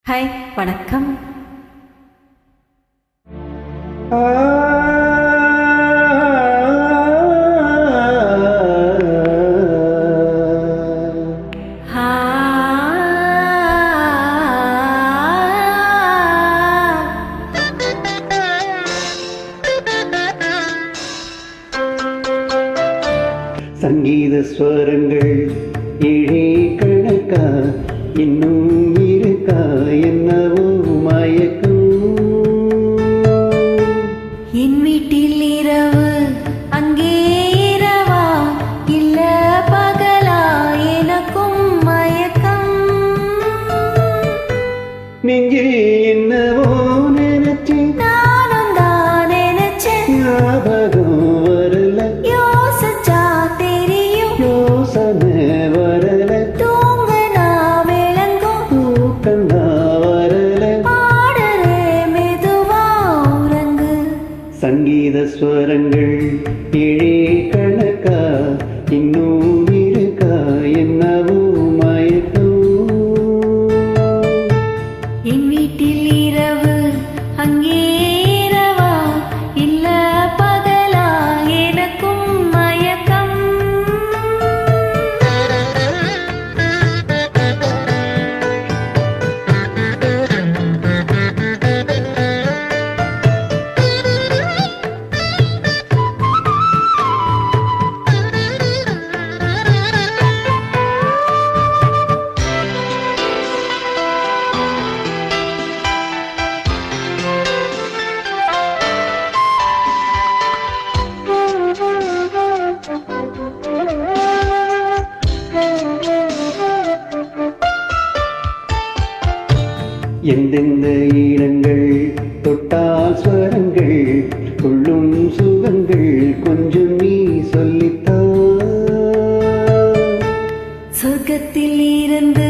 Hi, வணக்கம். சங்கீத ஸ்வரங்கள் ஏழே கணக்கா இன்னும் இருக்கா என்னவோ மயக்கம். என் வீட்டில் இரவு அங்கே இரவா இல்ல பகலா எனக்கும் மயக்கம். நெஞ்சில் என்னவோ நினைச்சு நானும் தான் நினைச்சேன், ஞாபகம் வரல, யோசிச்சா தெரியும், யோசனை வரல, தூங்குனா விளங்கும், தூக்கந்தா வரல, பாடுறே மெதுவா உறங்கு. சங்கீத ஸ்வரங்கள் ஏழே கணக்கா இன்னும் இருக்கா என்னவோ மயக்கம். என் வீட்டில் இரவு அங்கே இரவா இல்ல பகலா எனக்கும் மயக்கம். எந்தெந்த இடங்கள் தொட்டால் ஸ்வரங்கள் கொள்ளும் சுகங்கள் கொஞ்சம் நீ சொல்லித்தா. சொர்க்கத்தில் இருந்து